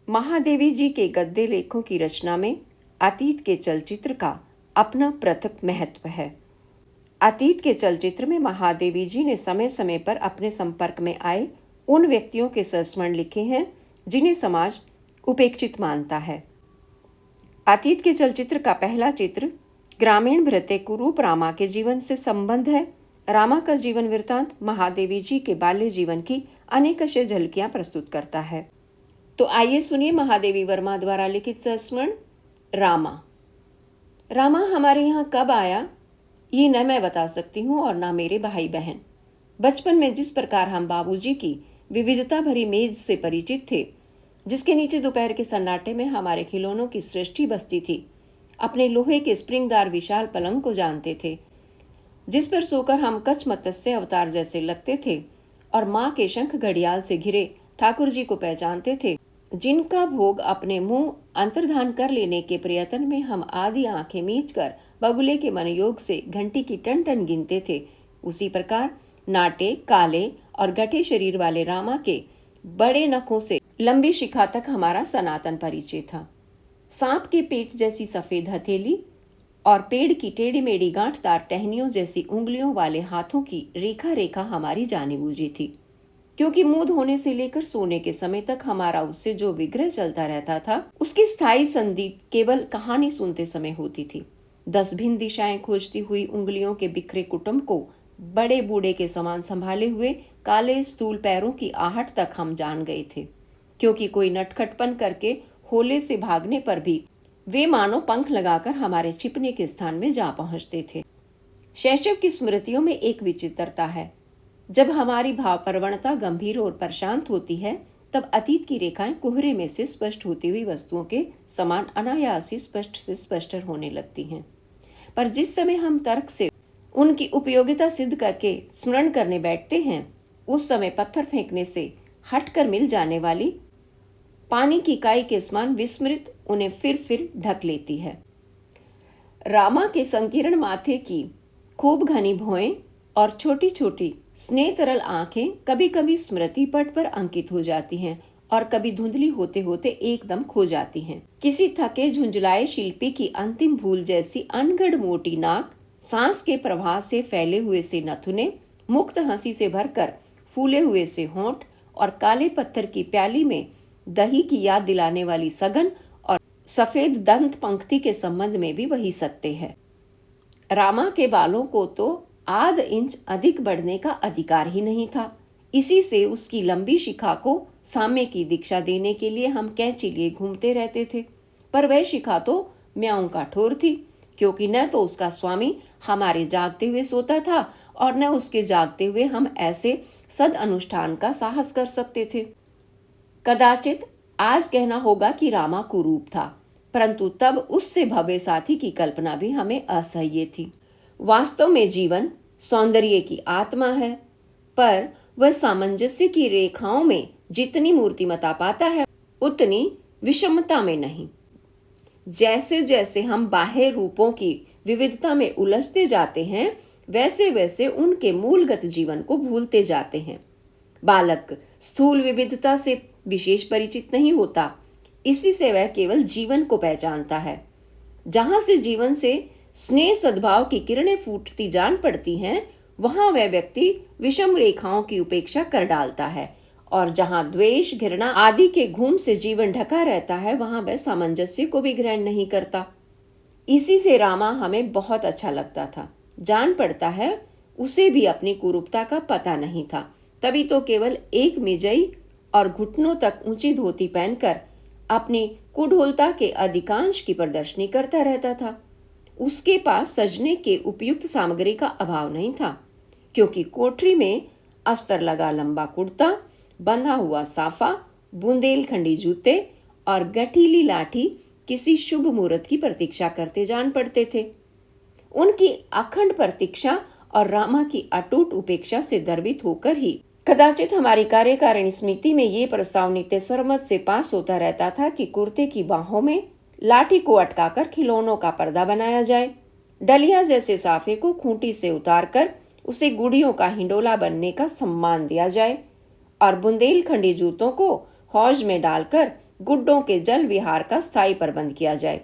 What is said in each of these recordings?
महादेवी जी के गद्य लेखों की रचना में अतीत के चलचित्र का अपना पृथक महत्व है। अतीत के चलचित्र में महादेवी जी ने समय समय पर अपने संपर्क में आए उन व्यक्तियों के संस्मरण लिखे हैं जिन्हें समाज उपेक्षित मानता है। अतीत के चलचित्र का पहला चित्र ग्रामीण भृत्य कुरूप रामा के जीवन से संबंध है। रामा का जीवन वृत्तांत महादेवी जी के बाल्य जीवन की अनेकश झलकियां प्रस्तुत करता है। तो आइए सुनिए महादेवी वर्मा द्वारा लिखित संस्मरण रामा। रामा हमारे यहाँ कब आया ये न मैं बता सकती हूँ और ना मेरे भाई बहन। बचपन में जिस प्रकार हम बाबूजी की विविधता भरी मेज से परिचित थे, जिसके नीचे दोपहर के सन्नाटे में हमारे खिलौनों की सृष्टि बसती थी, अपने लोहे के स्प्रिंगदार विशाल पलंग को जानते थे जिस पर सोकर हम कच्छ मत्स्य अवतार जैसे लगते थे, और माँ के शंख घड़ियाल से घिरे ठाकुर जी को पहचानते थे, जिनका भोग अपने मुंह अंतर्धान कर लेने के प्रयत्न में हम आधी आंखें मीचकर बगुले के मनयोग से घंटी की टन टन गिनते थे। उसी प्रकार नाटे, काले और गठे शरीर वाले रामा के बड़े नखों से लंबी शिखा तक हमारा सनातन परिचय था। सांप के पेट जैसी सफेद हथेली और पेड़ की टेढ़ी मेढ़ी गांठदार टहनियों जैसी उंगलियों वाले हाथों की रेखा रेखा हमारी जानी बूझी थी, क्योंकि मुंह धोने से लेकर सोने के समय तक हमारा उससे जो विग्रह चलता रहता था, उसकी स्थायी संधि केवल कहानी सुनते समय होती थी। 10 भिन्न दिशाएं खोजती हुई उंगलियों के बिखरे कुटुंब को बड़े बूढ़े के समान संभाले हुए काले स्थूल पैरों की आहट तक हम जान गए थे, क्योंकि कोई नटखटपन करके होले से भागने पर भी वे मानो पंख लगाकर हमारे छिपने के स्थान में जा पहुंचते थे। शैशव की स्मृतियों में एक विचित्रता है। जब हमारी भावप्रवणता गंभीर और प्रशांत होती है, तब अतीत की रेखाएं कोहरे में से स्पष्ट होती हुई वस्तुओं के समान अनायास ही स्पष्ट से स्पष्ट होने लगती हैं। पर जिस समय हम तर्क से उनकी उपयोगिता सिद्ध करके स्मरण करने बैठते हैं, उस समय पत्थर फेंकने से हटकर मिल जाने वाली पानी की काई के समान विस्मृत उन्हें फिर ढक लेती है। रामा के संकीर्ण माथे की खूब घनी भौएं और छोटी छोटी स्नेह तरल आंखें कभी कभी स्मृति पट पर अंकित हो जाती हैं और कभी धुंधली होते होते एकदम खो जाती हैं। किसी थके झुंझलाए शिल्पी की अंतिम भूल जैसी अनगढ़ मोटी नाक, सांस के प्रवाह से फैले हुए से नथुने, मुक्त हंसी से भरकर फूले हुए से होंठ और काले पत्थर की प्याली में दही की याद दिलाने वाली सघन और सफेद दंत पंक्ति के संबंध में भी वही सत्य है। रामा के बालों को तो आध इंच अधिक बढ़ने का अधिकार ही नहीं था। इसी से उसकी लंबी शिखा को साम्य की दीक्षा देने के लिए हम कैंची लिए घूमते रहते थे। पर वह शिखा तो म्याऊं का ठोर थी, क्योंकि न तो उसका स्वामी हमारे जागते हुए सोता था और न उसके जागते हुए हम ऐसे सद अनुष्ठान का साहस कर सकते थे। कदाचित आज कहना होगा कि रामा कुरूप था, परंतु तब उससे भव्य साथी की कल्पना भी हमें असह्य थी। वास्तव में जीवन सौंदर्य की आत्मा है, पर वह सामंजस्य की रेखाओं में जितनी मूर्तिमता पाता है, उतनी विषमता में नहीं। जैसे जैसे हम बाह्य रूपों की विविधता में उलझते जाते हैं, वैसे वैसे उनके मूलगत जीवन को भूलते जाते हैं। बालक स्थूल विविधता से विशेष परिचित नहीं होता, इसी से वह केवल जीवन को पहचानता है। जहां से जीवन से स्नेह सद्भाव की किरणें फूटती जान पड़ती हैं, वहां वह व्यक्ति विषम रेखाओं की उपेक्षा कर डालता है, और जहां द्वेष, घृणा आदि के घूम से जीवन ढका रहता है, वहां वह सामंजस्य को भी ग्रहण नहीं करता। इसी से रामा हमें बहुत अच्छा लगता था। जान पड़ता है उसे भी अपनी कुरूपता का पता नहीं था, तभी तो केवल एक मिजई और घुटनों तक ऊंची धोती पहनकर अपनी कुढोलता के अधिकांश की प्रदर्शनी करता रहता था। उसके पास सजने के उपयुक्त सामग्री का अभाव नहीं था, क्योंकि कोठरी में अस्तर लगा लंबा कुर्ता, बंधा हुआ साफा, बुंदेलखंडी जूते और गठीली लाठी किसी शुभ मुहूर्त की प्रतीक्षा करते जान पड़ते थे। उनकी अखंड प्रतीक्षा और रामा की अटूट उपेक्षा से द्रवित होकर ही कदाचित हमारी कार्यकारिणी समिति में ये प्रस्ताव नित्य सर्वमत से पास होता रहता था कि कुर्ते की बाहों में लाठी को अटकाकर खिलौनों का पर्दा बनाया जाए, डलिया जैसे साफे को खूंटी से उतारकर उसे गुड़ियों का हिंडोला बनने का सम्मान दिया जाए, और बुंदेलखंडी जूतों को हौज में डालकर गुड्डों के जल विहार का स्थायी प्रबंध किया जाए।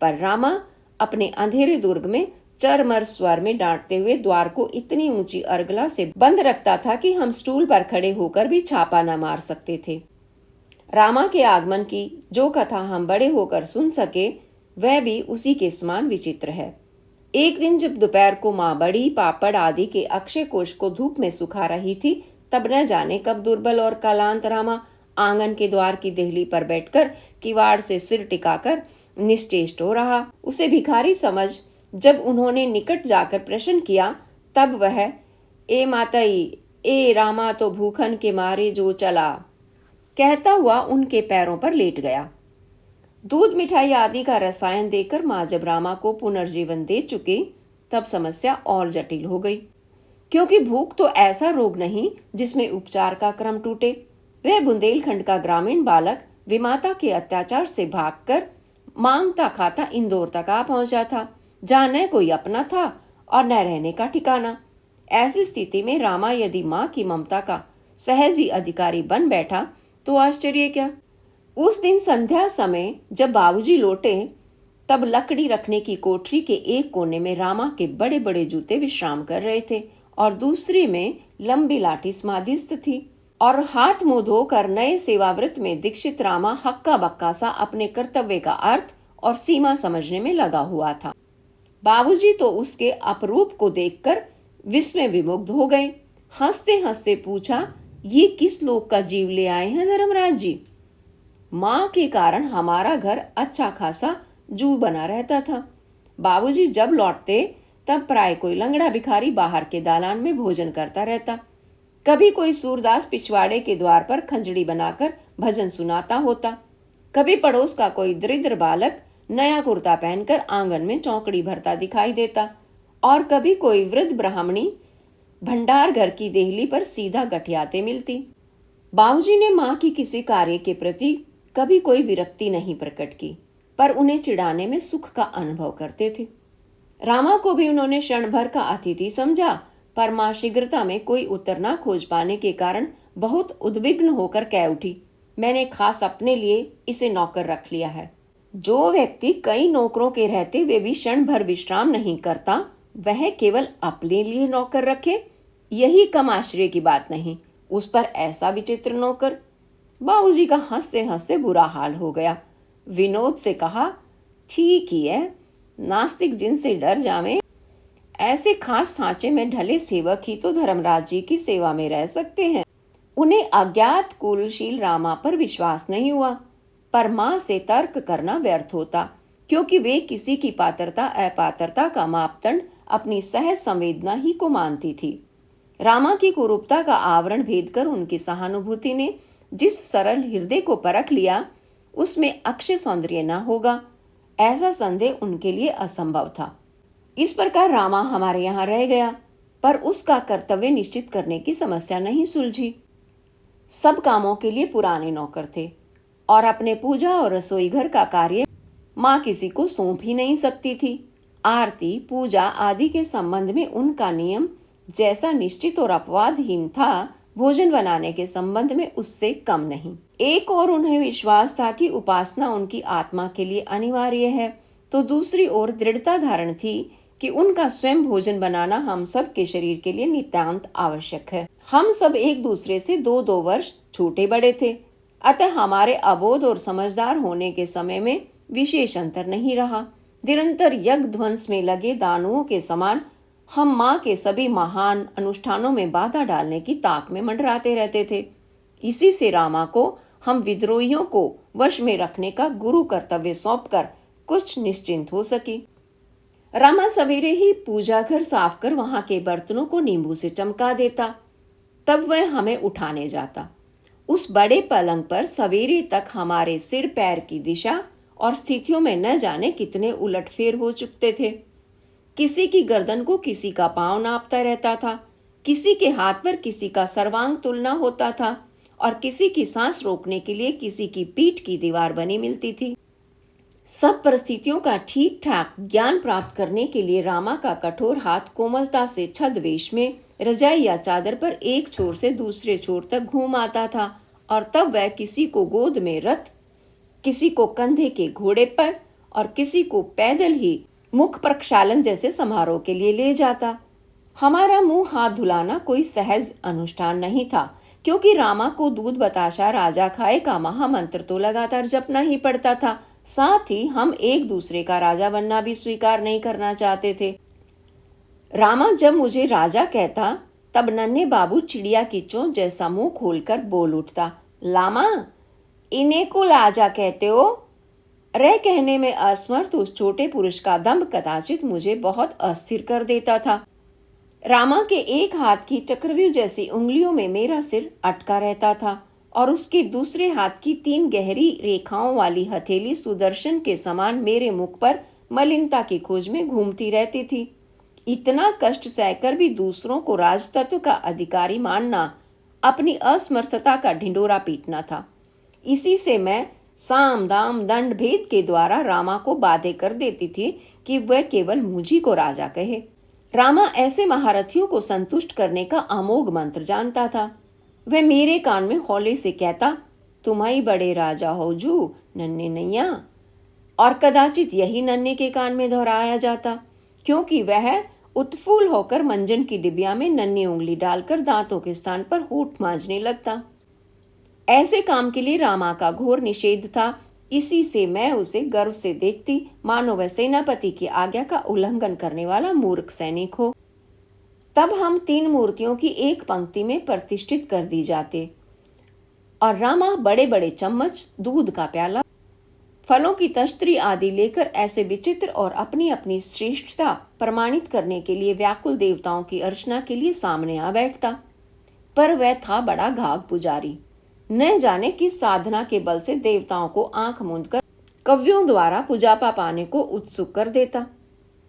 पर रामा अपने अंधेरे दुर्ग में चरमर स्वर में डांटते हुए द्वार को इतनी ऊंची अर्गला से बंद रखता था कि हम स्टूल पर खड़े होकर भी छापा न मार सकते थे। रामा के आगमन की जो कथा हम बड़े होकर सुन सके वह भी उसी के समान विचित्र है। एक दिन जब दोपहर को माँ बड़ी पापड़ आदि के अक्षय कोष को धूप में सुखा रही थी, तब न जाने कब दुर्बल और क्लांत रामा आंगन के द्वार की देहली पर बैठकर किवाड़ से सिर टिकाकर निश्चेष्ट हो रहा। उसे भिखारी समझ जब उन्होंने निकट जाकर प्रश्न किया, तब वह ए माताई, ए रामा तो भूखन के मारे जो चला कहता हुआ उनके पैरों पर लेट गया। दूध मिठाई आदि का रसायन देकर माँ जब रामा को पुनर्जीवन दे चुकी, तब समस्या और जटिल हो गई, क्योंकि भूख तो ऐसा रोग नहीं जिसमें उपचार का क्रम टूटे। वह बुंदेलखंड का ग्रामीण बालक विमाता के अत्याचार से भागकर मांगता खाता इंदौर तक आ पहुंचा था, जहां न कोई अपना था और न रहने का ठिकाना। ऐसी स्थिति में रामा यदि माँ की ममता का सहज ही अधिकारी बन बैठा तो आश्चर्य क्या। उस दिन संध्या समय जब बाबूजी लौटे, तब लकड़ी रखने की कोठरी के एक कोने में रामा के बड़े बड़े जूते विश्राम कर रहे थे और दूसरी में लंबी लाठी समाधिस्थ थी और हाथ मुंह धोकर नए सेवाव्रत में दीक्षित रामा हक्का बक्का सा अपने कर्तव्य का अर्थ और सीमा समझने में लगा हुआ था। बाबूजी तो उसके अपरूप को देखकर विस्मय विमुग्ध हो गए। हंसते हंसते पूछा, ये किस लोक का जीव ले आए हैं धर्मराज जी? माँ के कारण हमारा घर अच्छा खासा जू बना रहता था। बाबूजी जब लौटते तब प्राय कोई लंगड़ा भिखारी बाहर के दालान में भोजन करता रहता। कभी कोई सूरदास पिछवाड़े के द्वार पर खंजड़ी बनाकर भजन सुनाता होता। कभी पड़ोस का कोई दरिद्र बालक नया कुर्ता पहनकर आंगन में चौकड़ी भरता दिखाई देता और कभी कोई वृद्ध ब्राह्मणी भंडार घर की देहली पर सीधा गठियाते मिलती। बाबूजी ने माँ की किसी कार्य के प्रति कभी कोई विरक्ति नहीं प्रकट की, पर उन्हें चिढ़ाने में सुख का अनुभव करते थे। रामा को भी उन्होंने क्षण भर का अतिथि समझा, पर माँ शीघ्रता में कोई उत्तर न खोज पाने के कारण बहुत उद्विग्न होकर कह उठी, मैंने खास अपने लिए इसे नौकर रख लिया है। जो व्यक्ति कई नौकरों के रहते वे भी क्षण भर विश्राम नहीं करता, वह केवल अपने लिए नौकर रखे, यही कम आश्चर्य की बात नहीं। उस पर ऐसा विचित्र नौकर। बाबूजी का हंसते हंसते बुरा हाल हो गया। विनोद से कहा, ठीक ही है, नास्तिक जिनसे डर जावे। ऐसे खास सांचे में ढले सेवक ही तो धर्मराज जी की सेवा में रह सकते हैं। उन्हें अज्ञात कुलशील रामा पर विश्वास नहीं हुआ, पर माँ से तर्क करना व्यर्थ होता, क्योंकि वे किसी की पात्रता अपात्रता का मापदंड अपनी सहज संवेदना ही को मानती थी। रामा की कुरूपता का आवरण भेद कर उनकी सहानुभूति ने जिस सरल हृदय को परख लिया, उसमें अक्षय सौंदर्य न होगा, ऐसा संदेह उनके लिए असंभव था। इस प्रकार रामा हमारे यहाँ रह गया, पर उसका कर्तव्य निश्चित करने की समस्या नहीं सुलझी। सब कामों के लिए पुराने नौकर थे और अपने पूजा और रसोई घर का कार्य माँ किसी को सौंप ही नहीं सकती थी। आरती पूजा आदि के संबंध में उनका नियम जैसा निश्चित और अपवादहीन था, भोजन बनाने के संबंध में उससे कम नहीं। एक और उन्हें विश्वास था कि उपासना उनकी आत्मा के लिए अनिवार्य है, तो दूसरी ओर दृढ़ता धारण थी कि उनका स्वयं भोजन बनाना हम सब के शरीर के लिए नितांत आवश्यक है। हम सब एक दूसरे से 2-2 वर्ष छोटे बड़े थे, अतः हमारे अबोध और समझदार होने के समय में विशेष अंतर नहीं रहा। निरंतर यज्ञ ध्वंस में लगे दानवों के समान हम माँ के सभी महान अनुष्ठानों में बाधा डालने की ताक में मंडराते रहते थे। इसी से रामा को हम विद्रोहियों को वश में रखने का गुरु कर्तव्य सौंपकर कुछ निश्चिंत हो सकी। रामा सवेरे ही पूजा घर साफ कर वहां के बर्तनों को नींबू से चमका देता, तब वह हमें उठाने जाता। उस बड़े पलंग पर सवेरे तक हमारे सिर पैर की दिशा और स्थितियों में न जाने कितने उलटफेर हो चुकते थे। किसी की गर्दन को किसी का पांव नापता रहता था, किसी के हाथ पर किसी का सर्वांग तुलना होता था और किसी की सांस रोकने के लिए किसी की पीठ की दीवार बनी मिलती थी। सब परिस्थितियों का ठीक ठाक ज्ञान प्राप्त करने के लिए रामा का कठोर हाथ कोमलता से छद्मवेश में रजाई या चादर पर एक छोर से दूसरे छोर तक घूम आता था और तब वह किसी को गोद में रत किसी को कंधे के घोड़े पर और किसी को पैदल ही मुख प्रक्षालन जैसे समारोह के लिए ले जाता। हमारा मुंह हाथ धुलाना कोई सहज अनुष्ठान नहीं था, क्योंकि रामा को दूध बताशा राजा खाए का महामंत्र तो लगातार जपना ही पड़ता था। साथ ही हम एक दूसरे का राजा बनना भी स्वीकार नहीं करना चाहते थे। रामा जब मुझे राजा कहता, तब नन्हे बाबू चिड़िया की चोंच जैसा मुंह खोलकर बोल उठता, लामा, इन्हें को राजा कहते हो? रे कहने में असमर्थ उस छोटे पुरुष का दम्भ कदाचित मुझे बहुत अस्थिर कर देता था। रामा के एक हाथ की चक्रव्यूह जैसी उंगलियों में मेरा सिर अटका रहता था और उसके दूसरे हाथ की 3 गहरी रेखाओं वाली हथेली सुदर्शन के समान मेरे मुख पर मलिनता की खोज में घूमती रहती थी। इतना कष्ट सहकर भी दूसरों को राजतत्व का अधिकारी मानना अपनी असमर्थता का ढिंडोरा पीटना था। इसी से मैं साम दाम दंड भेद के द्वारा रामा को बाध्य कर देती थी कि वह केवल मुझी को राजा कहे। रामा ऐसे महारथियों को संतुष्ट करने का अमोघ मंत्र जानता था। वह मेरे कान में हौले से कहता, तुम्हारी बड़े राजा हो जू नन्हे नैया। और कदाचित यही नन्हे के कान में दोहराया जाता, क्योंकि वह उत्फुल्ल होकर मंजन की डिबिया में नन्ही उंगली डालकर दांतों के स्थान पर होठ मांजने लगता। ऐसे काम के लिए रामा का घोर निषेध था। इसी से मैं उसे गर्व से देखती, मानो वह सेनापति की आज्ञा का उल्लंघन करने वाला मूर्ख सैनिक हो। तब हम 3 मूर्तियों की एक पंक्ति में प्रतिष्ठित कर दी जाते और रामा बड़े बड़े चम्मच, दूध का प्याला, फलों की तश्तरी आदि लेकर ऐसे विचित्र और अपनी अपनी श्रेष्ठता प्रमाणित करने के लिए व्याकुल देवताओं की अर्चना के लिए सामने आ बैठता। पर वह था बड़ा घाघ पुजारी। न जाने किस साधना के बल से देवताओं को आंख मूंदकर कव्यों द्वारा पुजापा पाने को उत्सुक कर देता।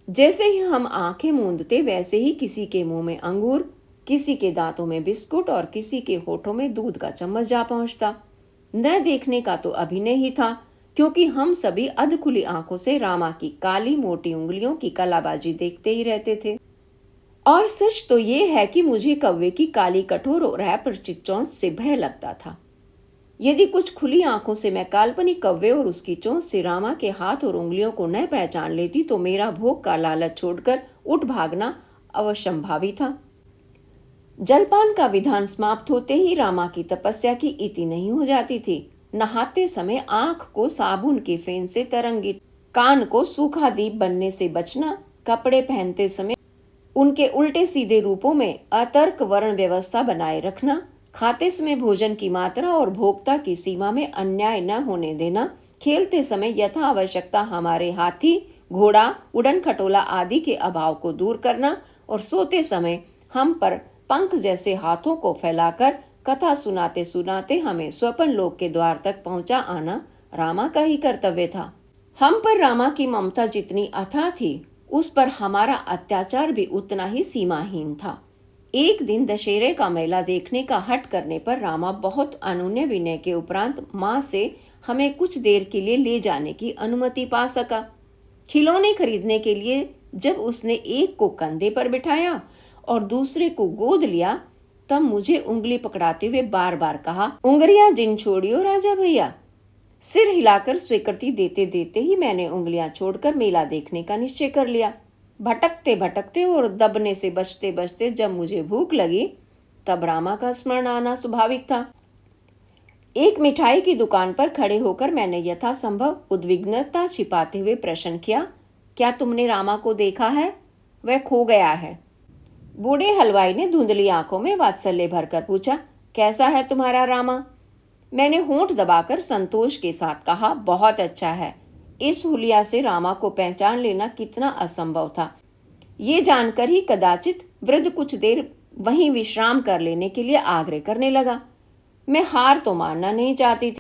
जैसे ही हम आंखें मूंदते, वैसे ही किसी के मुंह में अंगूर, किसी के दांतों में बिस्कुट और किसी के होठों में दूध का चम्मच जा पहुंचता। न देखने का तो अभिनय ही था, क्योंकि हम सभी अधखुली आंखों से रामा की काली मोटी उंगलियों की कलाबाजी देखते ही रहते थे। और सच तो ये है कि मुझे कौवे की काली कठोर और अपरिचित चोंच से भय लगता था। यदि कुछ खुली आंखों से मैं काल्पनिक कौवे और उसकी चोंच से रामा के हाथ और उंगलियों को न पहचान लेती, तो मेरा भोग का लालच छोड़कर उठ भागना अवश्यंभावी था। जलपान का विधान समाप्त होते ही रामा की तपस्या की इति नहीं हो जाती थी। नहाते समय आंख को साबुन के फेन से तरंगित, कान को सूखा दीप बनने से बचना, कपड़े पहनते समय उनके उल्टे सीधे रूपों में अतर्क वर्ण व्यवस्था बनाए रखना, खाते समय भोजन की मात्रा और भोक्ता की सीमा में अन्याय न होने देना, खेलते समय यथा आवश्यकता हमारे हाथी, घोड़ा, उड़न खटोला आदि के अभाव को दूर करना और सोते समय हम पर पंख जैसे हाथों को फैलाकर कथा सुनाते सुनाते हमें स्वपन लोक के द्वार तक पहुंचा आना रामा का ही कर्तव्य था। हम पर रामा की ममता जितनी अथाह थी, उस पर हमारा अत्याचार भी उतना ही सीमाहीन था। एक दिन दशहरे का मेला देखने का हट करने पर रामा बहुत अनुनय विनय के उपरांत माँ से हमें कुछ देर के लिए ले जाने की अनुमति पा सका। खिलौने खरीदने के लिए जब उसने एक को कंधे पर बिठाया और दूसरे को गोद लिया, तब मुझे उंगली पकड़ाते हुए बार बार कहा, उंगलियां जिन छोड़ियो राजा भैया। सिर हिलाकर स्वीकृति देते देते ही मैंने उंगलियां छोड़कर मेला देखने का निश्चय कर लिया। भटकते भटकते और दबने से बचते बचते जब मुझे भूख लगी, तब रामा का स्मरण आना स्वाभाविक था। एक मिठाई की दुकान पर खड़े होकर मैंने यथासंभव उद्विग्नता छिपाते हुए प्रश्न किया, क्या तुमने रामा को देखा है? वह खो गया है। बूढ़े हलवाई ने धुंधली आंखों में वात्सल्य भरकर पूछा, कैसा है तुम्हारा रामा? मैंने होंठ दबाकर संतोष के साथ कहा, बहुत अच्छा है। इस हुलिया से रामा को पहचान लेना कितना असंभव था। ये जानकर ही कदाचित वृद्ध कुछ देर वहीं विश्राम कर लेने के लिए आग्रह करने लगा। मैं हार तो मानना नहीं चाहती थी,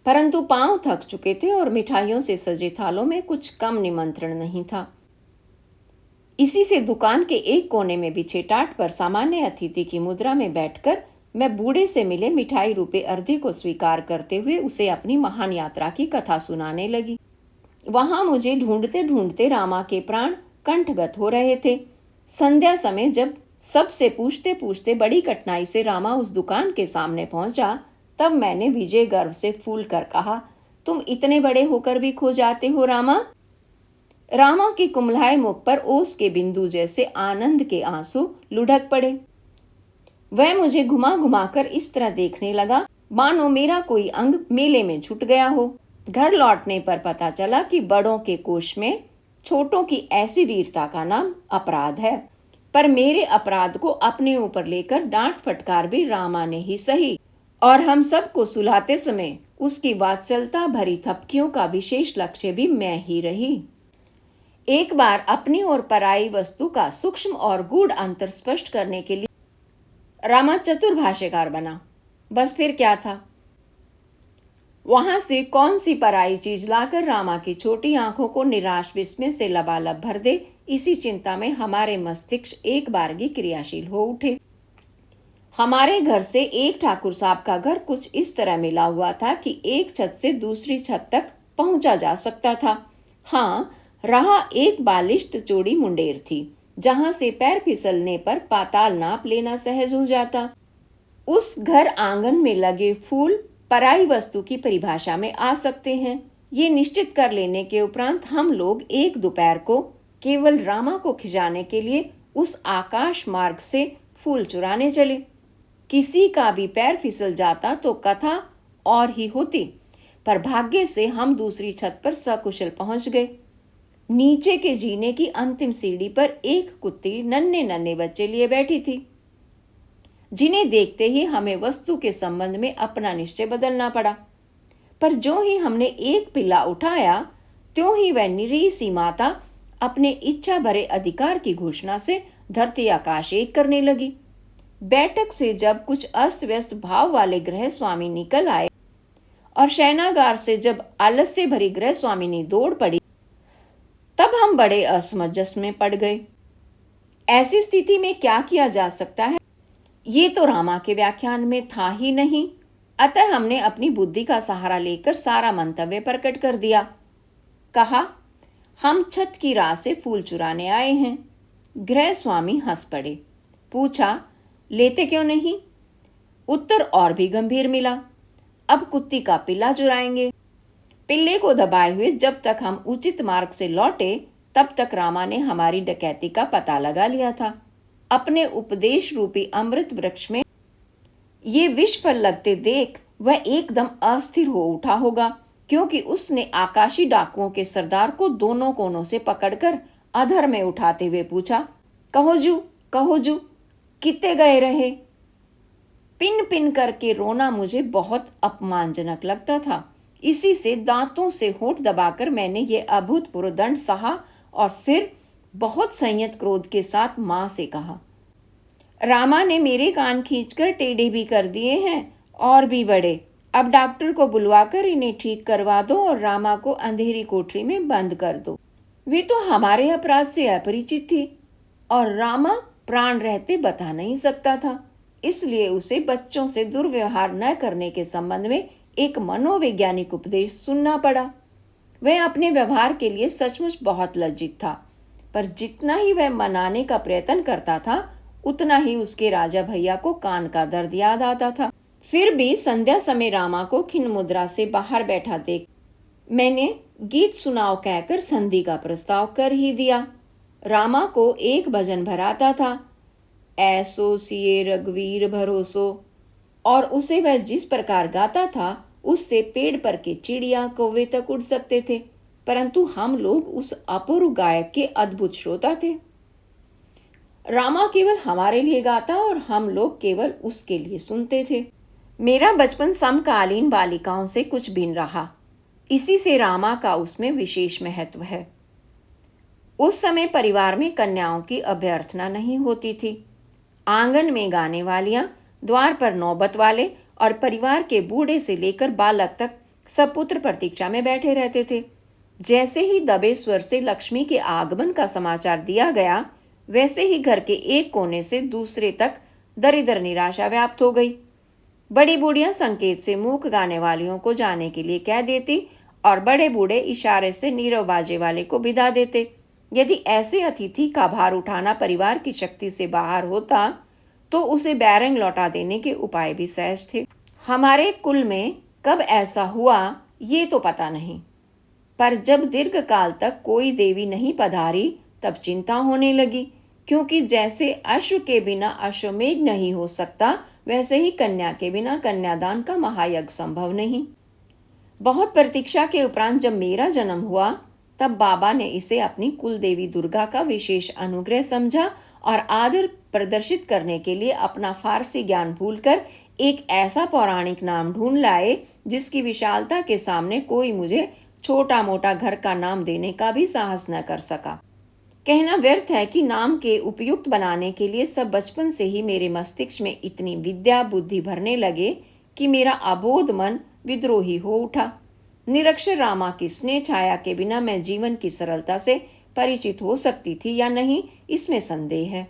परंतु पांव थक चुके थे और मिठाइयों से सजे थालों में कुछ कम निमंत्रण नहीं था। इसी से दुकान के एक कोने में बिछे टाट पर सामान्य अतिथि की मुद्रा में बैठकर मैं बूढ़े से मिले मिठाई रूपे अर्धे को स्वीकार करते हुए उसे अपनी महान यात्रा की कथा सुनाने लगी। वहां मुझे ढूंढते ढूंढते रामा के प्राण कंठगत हो रहे थे। संध्या समय जब सबसे पूछते पूछते बड़ी कठिनाई से रामा उस दुकान के सामने पहुंचा, तब मैंने विजय गर्व से फूल कर कहा, तुम इतने बड़े होकर भी खो जाते हो रामा। रामा के कुम्हलाए मुख पर ओस के बिंदु जैसे आनंद के आंसू लुढ़क पड़े। वह मुझे घुमा घुमा कर इस तरह देखने लगा मानो मेरा कोई अंग मेले में छूट गया हो। घर लौटने पर पता चला कि बड़ों के कोष में छोटों की ऐसी वीरता का नाम अपराध है। पर मेरे अपराध को अपने ऊपर लेकर डांट फटकार भी रामा ने ही सही, और हम सबको सुलाते समय उसकी वात्सल्यता भरी थपकियों का विशेष लक्ष्य भी मैं ही रही। एक बार अपनी और पराई वस्तु का सूक्ष्म और गूढ़ अंतर स्पष्ट करने के लिए रामा चतुर भाष्यकार बना। बस फिर क्या था, वहां से कौन सी पराई चीज लाकर रामा की छोटी आंखों को निराश विस्मय से लबालब भर दे, इसी चिंता में हमारे मस्तिष्क एक बारगी क्रियाशील हो उठे। हमारे घर से एक ठाकुर साहब का घर कुछ इस तरह मिला हुआ था कि एक छत से दूसरी छत तक पहुंचा जा सकता था। हाँ, रहा एक बालिश्त चौड़ी मुंडेर थी जहां से पैर फिसलने पर पाताल नाप लेना सहज हो जाता। उस घर आंगन में लगे फूल पराई वस्तु की परिभाषा में आ सकते हैं। ये निश्चित कर लेने के उपरांत हम लोग एक दोपहर को केवल रामा को खिंचाने के लिए उस आकाश मार्ग से फूल चुराने चले। किसी का भी पैर फिसल जाता तो कथा और ही होती, पर भाग्य से हम दूसरी छत पर सकुशल पहुंच गए। नीचे के जीने की अंतिम सीढ़ी पर एक कुत्ती नन्हे नन्हे बच्चे लिए बैठी थी, जिन्हें देखते ही हमें वस्तु के संबंध में अपना निश्चय बदलना पड़ा। पर जो ही हमने एक पिल्ला उठाया, त्यों ही वह निरीह सी माता अपने इच्छा भरे अधिकार की घोषणा से धरती आकाश एक करने लगी। बैठक से जब कुछ अस्त व्यस्त भाव वाले गृह स्वामी निकल आए और शयनागार से जब आलस्य भरी गृह स्वामिनी दौड़ पड़ी, तब हम बड़े असमंजस में पड़ गए। ऐसी स्थिति में क्या किया जा सकता है, ये तो रामा के व्याख्यान में था ही नहीं। अतः हमने अपनी बुद्धि का सहारा लेकर सारा मंतव्य प्रकट कर दिया। कहा, हम छत की राह से फूल चुराने आए हैं। गृह स्वामी हंस पड़े। पूछा, लेते क्यों नहीं? उत्तर और भी गंभीर मिला, अब कुत्ती का पिल्ला चुराएंगे। पिल्ले को दबाए हुए जब तक हम उचित मार्ग से लौटे, तब तक रामा ने हमारी डकैती का पता लगा लिया था। अपने उपदेश रूपी अमृत वृक्ष में ये विष फल लगते देख वह एकदम अस्थिर हो उठा होगा, क्योंकि उसने आकाशी डाकुओं के सरदार को दोनों कोनों से पकड़कर अधर में उठाते हुए पूछा, कहो जू, कितने गए रहे? पिन पिन करके रोना मुझे बहुत अपमानजनक लगता था। इसी से दांतों से होंठ दबाकर मैंने ये अभूतपूर्व दंड सहा और फिर बहुत संयत क्रोध के साथ मां से कहा। रामा ने मेरे कान खींचकर टेढ़े भी कर दिए हैं और भी बड़े। अब डॉक्टर को बुलवाकर इन्हें ठीक करवा दो और रामा को अंधेरी कोठरी में बंद कर दो। वे तो हमारे अपराध से अपरिचित थी और रामा प्राण रहते बता नहीं सकता था, इसलिए उसे बच्चों से दुर्व्यवहार न करने के संबंध में एक मनोवैज्ञानिक उपदेश सुनना पड़ा। वह अपने व्यवहार के लिए सचमुच बहुत लज्जित था, पर जितना ही वह मनाने का प्रयत्न करता था, उतना ही उसके राजा भैया को कान का दर्द याद आता था। फिर भी संध्या समय रामा को खिन्न मुद्रा से बाहर बैठा देख मैंने गीत सुनाओ कहकर संधि का प्रस्ताव कर ही दिया। रामा को एक भजन भराता था, ऐसो सिए रघुवीर भरोसो, और उसे वह जिस प्रकार गाता था उससे पेड़ पर के चिड़िया कौवे तक उड़ सकते थे, परंतु हम लोग उस अपूर्व गायक के अद्भुत श्रोता थे। रामा केवल हमारे लिए गाता और हम लोग केवल उसके लिए सुनते थे। मेरा बचपन समकालीन बालिकाओं से कुछ भिन्न रहा, इसी से रामा का उसमें विशेष महत्व है। उस समय परिवार में कन्याओं की अभ्यर्थना नहीं होती थी। आंगन में गाने वालियां, द्वार पर नौबत वाले और परिवार के बूढ़े से लेकर बालक तक सब पुत्र प्रतीक्षा में बैठे रहते थे। जैसे ही दबे स्वर से लक्ष्मी के आगमन का समाचार दिया गया, वैसे ही घर के एक कोने से दूसरे तक दरिद्र निराशा व्याप्त हो गई। बड़ी बूढ़ियां संकेत से मूक गाने वालियों को जाने के लिए कह देती और बड़े बूढ़े इशारे से नीरव बाजे वाले को विदा देते। यदि ऐसे अतिथि का भार उठाना परिवार की शक्ति से बाहर होता तो उसे बैरंग लौटा देने के उपाय भी सहज थे। हमारे कुल में कब ऐसा हुआ ये तो पता नहीं, पर जब दीर्घ काल तक कोई देवी नहीं पधारी तब चिंता होने लगी, क्योंकि जैसे अश्व के बिना अश्वमेध नहीं हो सकता, वैसे ही कन्या के बिना कन्यादान का महायज्ञ संभव नहीं। बहुत प्रतीक्षा के उपरांत जब मेरा जन्म हुआ, तब बाबा ने इसे अपनी कुल देवी दुर्गा का विशेष अनुग्रह समझा और आदर प्रदर्शित करने के लिए अपना फारसी ज्ञान भूलकर एक ऐसा पौराणिक नाम ढूंढ लाए जिसकी विशालता के सामने कोई मुझे छोटा मोटा घर का नाम देने का भी साहस न कर सका। कहना व्यर्थ है कि नाम के उपयुक्त बनाने के लिए सब बचपन से ही मेरे मस्तिष्क में इतनी विद्या बुद्धि भरने लगे कि मेरा अबोध मन विद्रोही हो उठा। निरक्षर रामा की स्नेह छाया के बिना मैं जीवन की सरलता से परिचित हो सकती थी या नहीं, इसमें संदेह है।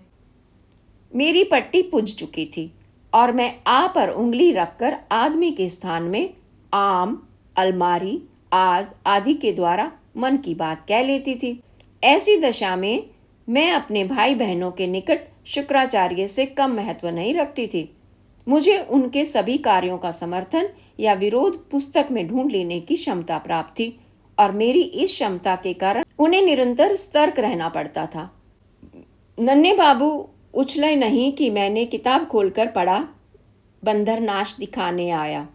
मेरी पट्टी पुज चुकी थी और मैं आ पर उंगली रखकर आदमी के स्थान में आम, अलमारी, आज आदि के द्वारा मन की बात कह लेती थी। ऐसी दशा में मैं अपने भाई बहनों के निकट शुक्राचार्य से कम महत्व नहीं रखती थी। मुझे उनके सभी कार्यों का समर्थन या विरोध पुस्तक में ढूंढ लेने की क्षमता प्राप्त थी और मेरी इस क्षमता के कारण उन्हें निरंतर सतर्क रहना पड़ता था। नन्हे बाबू उछले नहीं कि मैंने किताब खोलकर पढ़ा, बंदर नाच दिखाने आया।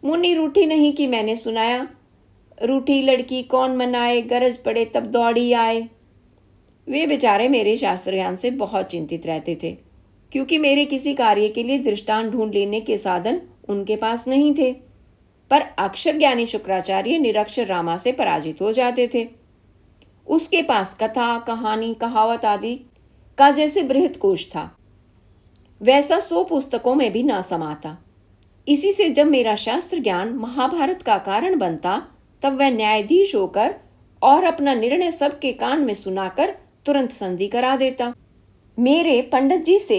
मुन्नी रूठी नहीं कि मैंने सुनाया, रूठी लड़की कौन मनाए, गरज पड़े तब दौड़ी आए। वे बेचारे मेरे शास्त्र ज्ञान से बहुत चिंतित रहते थे, क्योंकि मेरे किसी कार्य के लिए दृष्टांत ढूंढ लेने के साधन उनके पास नहीं थे। पर अक्षर ज्ञानी शुक्राचार्य निरक्षर रामा से पराजित हो जाते थे। उसके पास कथा, कहानी, कहावत आदि का जैसे बृहद कोश था, वैसा 100 पुस्तकों में भी ना समाता। इसी से जब मेरा शास्त्र ज्ञान महाभारत का कारण बनता, तब वह न्यायाधीश होकर और अपना निर्णय सबके कान में सुनाकर तुरंत संधि करा देता। मेरे पंडित जी से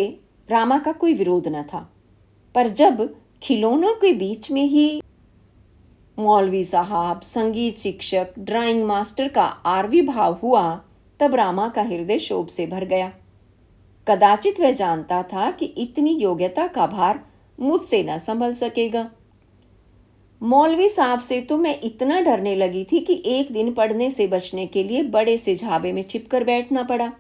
रामा का कोई विरोध न था, पर जब खिलौनों के बीच में ही मौलवी साहब, संगीत शिक्षक, ड्राइंग मास्टर का आविर्भाव हुआ, तब रामा का हृदय शोभ से भर गया। कदाचित वह जानता था कि इतनी योग्यता का भार मुझसे न संभल सकेगा। मौलवी साहब से तो मैं इतना डरने लगी थी कि एक दिन पढ़ने से बचने के लिए बड़े से झाबे में छिपकर बैठना पड़ा।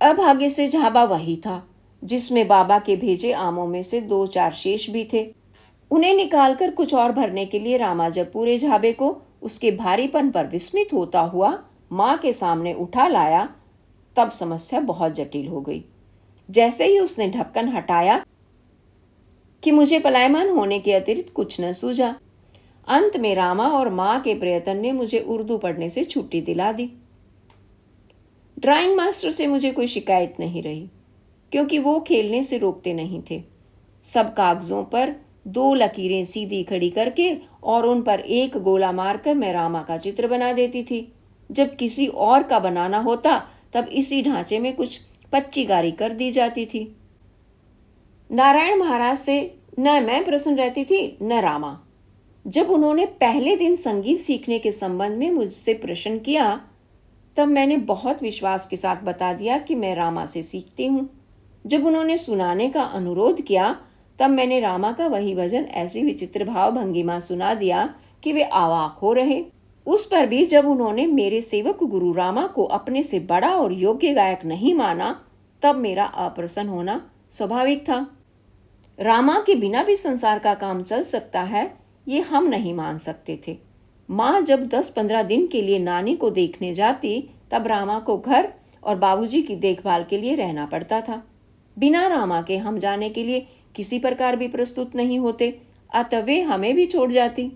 अभाग्य से झाबा वही था जिसमें बाबा के भेजे आमों में से 2-4 शेष भी थे। उन्हें निकालकर कुछ और भरने के लिए रामा जब पूरे झाबे को उसके भारीपन पर विस्मित होता हुआ माँ के सामने उठा लाया, तब समस्या बहुत जटिल हो गई। जैसे ही उसने ढक्कन हटाया कि मुझे पलायमान होने के अतिरिक्त कुछ न सूझा। अंत में रामा और माँ के प्रयत्न ने मुझे उर्दू पढ़ने से छुट्टी दिला दी। ड्राइंग मास्टर से मुझे कोई शिकायत नहीं रही, क्योंकि वो खेलने से रोकते नहीं थे। सब कागजों पर 2 लकीरें सीधी खड़ी करके और उन पर एक गोला मारकर मैं रामा का चित्र बना देती थी। जब किसी और का बनाना होता, तब इसी ढांचे में कुछ पच्चीकारी कर दी जाती थी। नारायण महाराज से न मैं प्रसन्न रहती थी न रामा। जब उन्होंने पहले दिन संगीत सीखने के संबंध में मुझसे प्रश्न किया, तब मैंने बहुत विश्वास के साथ बता दिया कि मैं रामा से सीखती हूँ। जब उन्होंने सुनाने का अनुरोध किया, तब मैंने रामा का वही भजन ऐसी विचित्र भाव भंगिमा सुना दिया कि वे अवाक हो रहे। उस पर भी जब उन्होंने मेरे सेवक गुरु रामा को अपने से बड़ा और योग्य गायक नहीं माना, तब मेरा अप्रसन्न होना स्वाभाविक था। रामा के बिना भी संसार का काम चल सकता है, ये हम नहीं मान सकते थे। माँ जब 10-15 दिन के लिए नानी को देखने जाती, तब रामा को घर और बाबूजी की देखभाल के लिए रहना पड़ता था। बिना रामा के हम जाने के लिए किसी प्रकार भी प्रस्तुत नहीं होते, अतः वे हमें भी छोड़ जाती।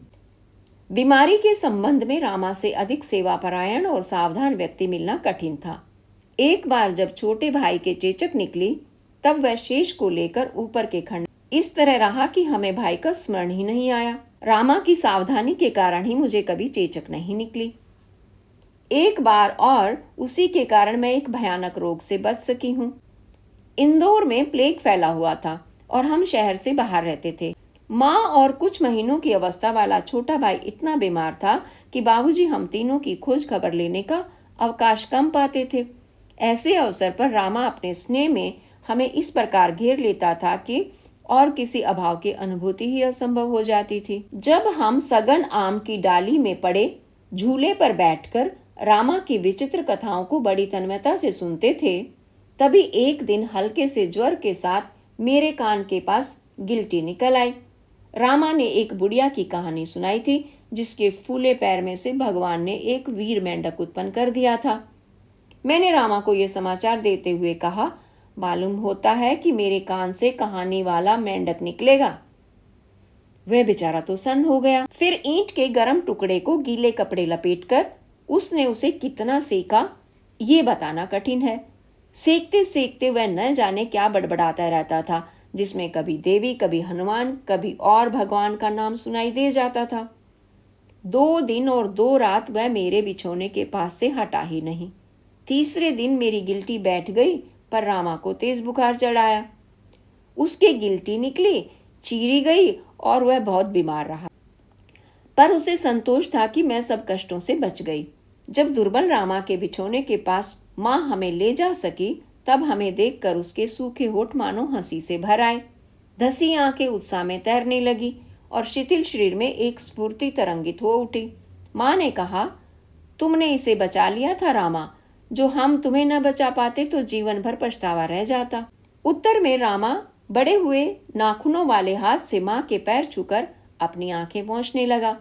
बीमारी के संबंध में रामा से अधिक सेवापरायण और सावधान व्यक्ति मिलना कठिन था। एक बार जब छोटे भाई के चेचक निकली, तब वह शेष को लेकर ऊपर के खंड इस तरह रहा कि हमें भाई का स्मरण ही नहीं आया। रामा की सावधानी के कारण ही मुझे कभी चेचक नहीं निकली। एक बार और उसी के कारण मैं एक भयानक रोग से बच सकी हूँ। इंदौर में प्लेग फैला हुआ था और हम शहर से बाहर रहते थे। माँ और कुछ महीनों की अवस्था वाला छोटा भाई इतना बीमार था कि बाबूजी हम तीनों की खोज खबर लेने का अवकाश कम पाते थे। ऐसे अवसर पर रामा अपने स्नेह में हमें इस प्रकार घेर लेता था कि और किसी अभाव की अनुभूति ही असंभव हो जाती थी। जब हम सघन आम की डाली में पड़े झूले पर बैठकर रामा की विचित्र कथाओं को बड़ी तन्मयता से सुनते थे, तभी एक दिन हल्के से ज्वर के साथ मेरे कान के पास गिलटी निकल आई। रामा ने एक बुढ़िया की कहानी सुनाई थी, जिसके फूले पैर में से भगवान ने एक वीर मेंढक उत्पन्न कर दिया था। मैंने रामा को यह समाचार देते हुए कहा, मालूम होता है कि मेरे कान से कहानी वाला मेंढक निकलेगा। वह बेचारा तो सन्न हो गया। फिर ईंट के गर्म टुकड़े को गीले कपड़े लपेटकर उसने उसे कितना सेका, ये बताना कठिन है। सेकते सेकते वह न जाने क्या बड़बड़ाता रहता था, जिसमें कभी देवी, कभी हनुमान, कभी और भगवान का नाम सुनाई दे जाता था। 2 दिन और 2 रात वह मेरे बिछोने के पास से हटा ही नहीं। तीसरे दिन मेरी गिल्टी बैठ गई, पर रामा को तेज बुखार चढ़ आया। उसके गिल्टी निकली, चीरी गई और वह बहुत बीमार रहा, पर उसे संतोष था कि मैं सब कष्टों से बच गई। जब दुर्बल रामा के बिछोने के पास माँ हमें ले जा सकी, तब हमें देखकर उसके सूखे होठ मानो हंसी से भर आए। धसी आंखें उत्साह में तैरने लगी और शिथिल शरीर में एक स्फूर्ति तरंगित हो उठी। माँ ने कहा, तुमने इसे बचा लिया था रामा, जो हम तुम्हें न बचा पाते तो जीवन भर पछतावा रह जाता। उत्तर में रामा बड़े हुए नाखूनों वाले हाथ से माँ के पैर छूकर अपनी आंखें पोंछने लगा।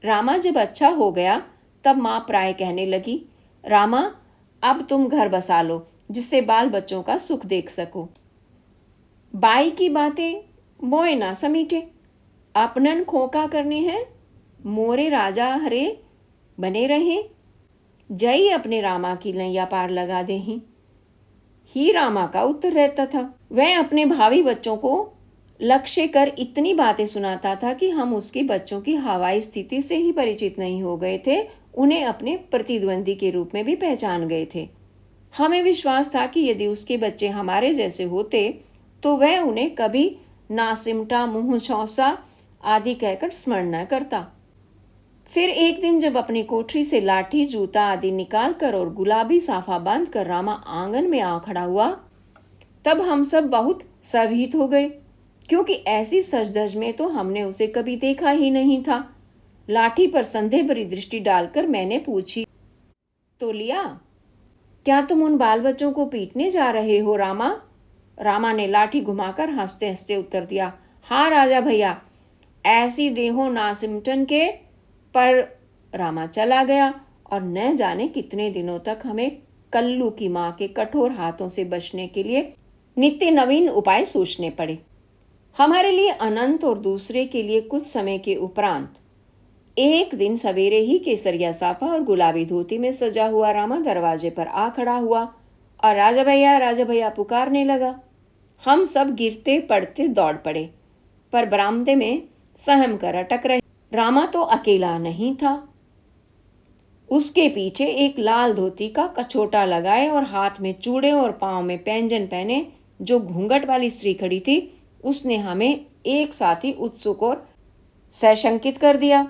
रामा जब अच्छा हो गया, तब माँ प्राय कहने लगी, रामा अब तुम घर बसा लो, जिससे बाल बच्चों का सुख देख सको। बाई की बातें मोए ना समीटे, अपनन खोका करनी है, मोरे राजा हरे बने रहे, जय अपने रामा की नैया पार लगा दे ही रामा का उत्तर रहता था। वह अपने भावी बच्चों को लक्ष्य कर इतनी बातें सुनाता था कि हम उसके बच्चों की हवाई स्थिति से ही परिचित नहीं हो गए थे, उन्हें अपने प्रतिद्वंदी के रूप में भी पहचान गए थे। हमें विश्वास था कि यदि उसके बच्चे हमारे जैसे होते तो वह उन्हें कभी ना सिमटा, मुंह चौसा आदि कहकर स्मरण न करता। फिर एक दिन जब अपनी कोठरी से लाठी, जूता आदि निकालकर और गुलाबी साफा बांधकर रामा आंगन में आ खड़ा हुआ, तब हम सब बहुत सभीत हो गए, क्योंकि ऐसी सजधज में तो हमने उसे कभी देखा ही नहीं था। लाठी पर संदेह भरी दृष्टि डालकर मैंने पूछी, तो लिया, क्या तुम उन बाल बच्चों को पीटने जा रहे हो रामा? रामा ने लाठी घुमाकर हंसते हंसते उत्तर दिया, हाँ राजा भैया, ऐसी देहो ना सिमटन के। पर रामा चला गया और न जाने कितने दिनों तक हमें कल्लू की माँ के कठोर हाथों से बचने के लिए नित्य नवीन उपाय सोचने पड़े। हमारे लिए अनंत और दूसरे के लिए कुछ समय के उपरांत एक दिन सवेरे ही केसरिया साफा और गुलाबी धोती में सजा हुआ रामा दरवाजे पर आ खड़ा हुआ और राजा भैया पुकारने लगा। हम सब गिरते पड़ते दौड़ पड़े, पर बरामदे में सहम कर अटक रहे। रामा तो अकेला नहीं था, उसके पीछे एक लाल धोती का कछोटा लगाए और हाथ में चूड़े और पांव में पैंजन पहने जो घूंघट वाली स्त्री खड़ी थी, उसने हमें एक साथ ही उत्सुक और सशंकित कर दिया।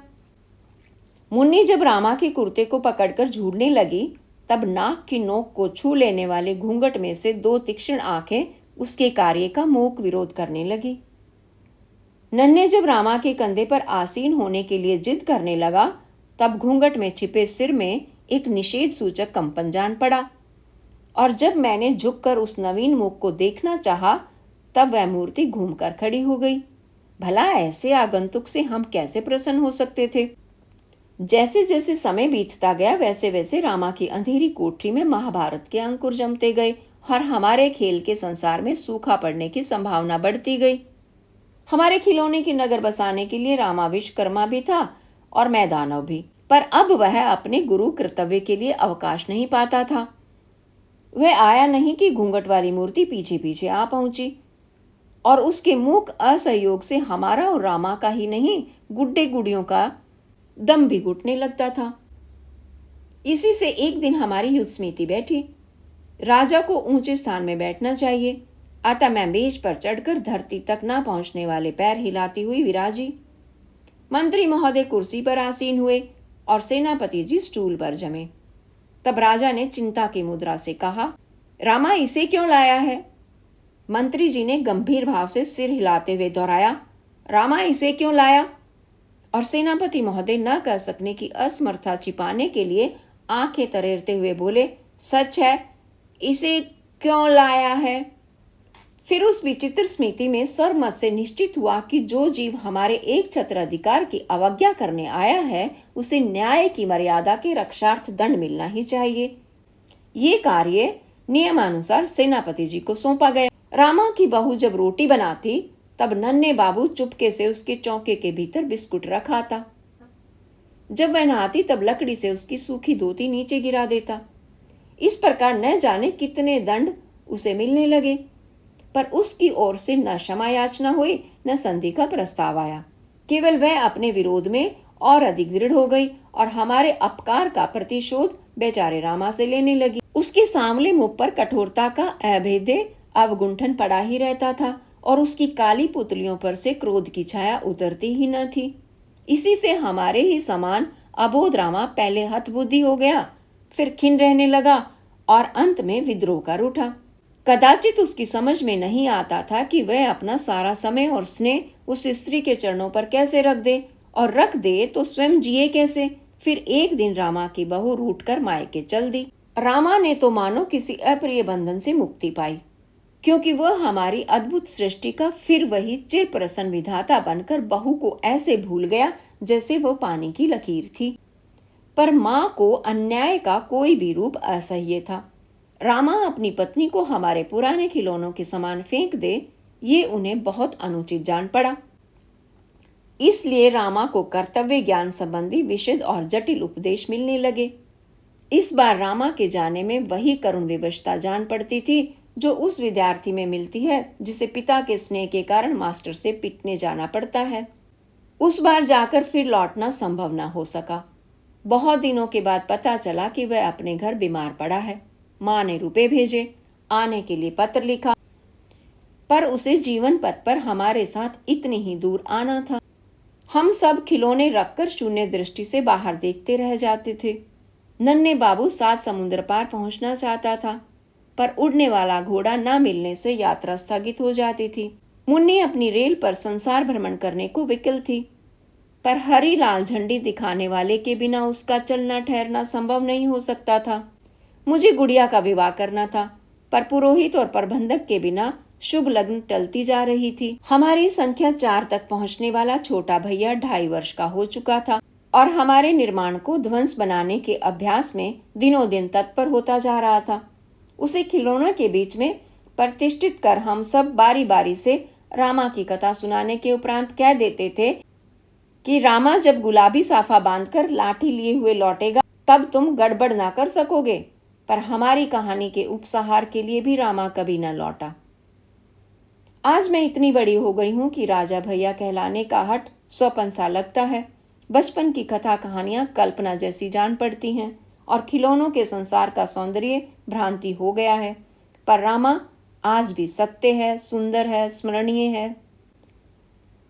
मुन्नी जब रामा के कुर्ते को पकड़कर झूलने लगी, तब नाक की नोक को छू लेने वाले घूंघट में से 2 तीक्ष्ण आंखें उसके कार्य का मूक विरोध करने लगी। नन्हे जब रामा के कंधे पर आसीन होने के लिए जिद करने लगा, तब घूंघट में छिपे सिर में एक निषेध सूचक कंपन जान पड़ा, और जब मैंने झुककर उस नवीन मुख को देखना चाहा, तब वह मूर्ति घूमकर खड़ी हो गई। भला ऐसे आगंतुक से हम कैसे प्रसन्न हो सकते थे? जैसे जैसे समय बीतता गया, वैसे वैसे रामा की अंधेरी कोठरी में महाभारत के अंकुर जमते गए और हमारे खेल के संसार में सूखा पड़ने की संभावना बढ़ती गई। हमारे खिलौने की नगर बसाने के लिए रामा विश्वकर्मा भी था और मैं दानव भी, पर अब वह अपने गुरु कर्तव्य के लिए अवकाश नहीं पाता था। वह आया नहीं कि घूंघट वाली मूर्ति पीछे पीछे आ पहुंची और उसके मूक असहयोग से हमारा और रामा का ही नहीं, गुड्डे गुड़ियों का दम भी घुटने लगता था। इसी से एक दिन हमारी युद्ध समिति बैठी। राजा को ऊंचे स्थान में बैठना चाहिए, अतः मैं मेज पर चढ़कर धरती तक ना पहुंचने वाले पैर हिलाती हुई विराजी। मंत्री महोदय कुर्सी पर आसीन हुए और सेनापति जी स्टूल पर जमे। तब राजा ने चिंता की मुद्रा से कहा, रामा इसे क्यों लाया है? मंत्री जी ने गंभीर भाव से सिर हिलाते हुए दोहराया, रामा इसे क्यों लाया? और सेनापति महोदय न कह सकने की असमर्थता छिपाने के लिए आंखें तरेरते हुए बोले, सच है, इसे क्यों लाया है? फिर उस विचित्र स्मृति में सरमत से निश्चित हुआ कि जो जीव हमारे एक छत्र अधिकार की अवज्ञा करने आया है उसे न्याय की मर्यादा के रक्षार्थ दंड मिलना ही चाहिए। ये कार्य नियमानुसार सेनापति जी को सौंपा गया। रामा की बहू जब रोटी बनाती तब नन्हे बाबू चुपके से उसके चौके के भीतर बिस्कुट रखाता। जब वह नहाती तब लकड़ी से उसकी सूखी धोती नीचे गिरा देता। इस प्रकार न जाने कितने दंड उसे मिलने लगे, पर उसकी ओर से न क्षमा याचना हुई न संधि का प्रस्ताव आया। केवल वह अपने विरोध में और अधिक दृढ़ हो गई और हमारे अपकार का प्रतिशोध बेचारे रामा से लेने लगी। उसके सामने मुख पर कठोरता का अभेद्य अवगुंठन पड़ा ही रहता था और उसकी काली पुतलियों पर से क्रोध की छाया उतरती ही न थी। इसी से हमारे ही समान अबोध रामा पहले हतबुद्धि हो गया, फिर खिन्न रहने लगा और अंत में विद्रोह कर उठा। कदाचित उसकी समझ में नहीं आता था कि वह अपना सारा समय और स्नेह उस स्त्री के चरणों पर कैसे रख दे, और रख दे तो स्वयं जिए कैसे। फिर एक दिन रामा की बहू रूठकर मायके चल दी। रामा ने तो मानो किसी अप्रिय बंधन से मुक्ति पाई, क्योंकि वह हमारी अद्भुत सृष्टि का फिर वही चिर प्रसन्न विधाता बनकर बहू को ऐसे भूल गया जैसे वह पानी की लकीर थी। पर माँ को अन्याय का कोई भी रूप असह्य था। रामा अपनी पत्नी को हमारे पुराने खिलौनों के समान फेंक दे, ये उन्हें बहुत अनुचित जान पड़ा। इसलिए रामा को कर्तव्य ज्ञान संबंधी विशद और जटिल उपदेश मिलने लगे। इस बार रामा के जाने में वही करुण विवशता जान पड़ती थी जो उस विद्यार्थी में मिलती है जिसे पिता के स्नेह के कारण मास्टर से पिटने जाना पड़ता है। उस बार जाकर फिर लौटना संभव न हो सका। बहुत दिनों के बाद पता चला कि वह अपने घर बीमार पड़ा है। माँ ने रुपए भेजे, आने के लिए पत्र लिखा, पर उसे जीवन पथ पर हमारे साथ इतनी ही दूर आना था। हम सब खिलौने रखकर शून्य दृष्टि से बाहर देखते रह जाते थे। नन्हे बाबू 7 समुद्र पार पहुंचना चाहता था, पर उड़ने वाला घोड़ा न मिलने से यात्रा स्थगित हो जाती थी। मुन्नी अपनी रेल पर संसार भ्रमण करने को विकल थी, पर हरी लाल झंडी दिखाने वाले के बिना उसका चलना ठहरना संभव नहीं हो सकता था। मुझे गुड़िया का विवाह करना था, पर पुरोहित और प्रबंधक के बिना शुभ लग्न टलती जा रही थी। हमारी संख्या 4 तक पहुंचने वाला छोटा भैया 2.5 वर्ष का हो चुका था और हमारे निर्माण को ध्वंस बनाने के अभ्यास में दिनों दिन तत्पर होता जा रहा था। उसे खिलौनों के बीच में प्रतिष्ठित कर हम सब बारी बारी से रामा की कथा सुनाने के उपरांत कह देते थे कि रामा जब गुलाबी साफा बांधकर लाठी लिए हुए लौटेगा तब तुम गड़बड़ ना कर सकोगे। पर हमारी कहानी के उपसंहार के लिए भी रामा कभी न लौटा। आज मैं इतनी बड़ी हो गई हूं कि राजा भैया कहलाने का हट स्वपन सा लगता है। बचपन की कथा कहानियां कल्पना जैसी जान पड़ती हैं और खिलौनों के संसार का सौंदर्य भ्रांति हो गया है, पर रामा आज भी सत्य है, सुंदर है, स्मरणीय है।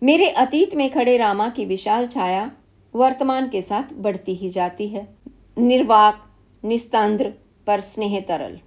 मेरे अतीत में खड़े रामा की विशाल छाया वर्तमान के साथ बढ़ती ही जाती है, निर्वाक, निस्तांद्र, पर स्नेह तरल।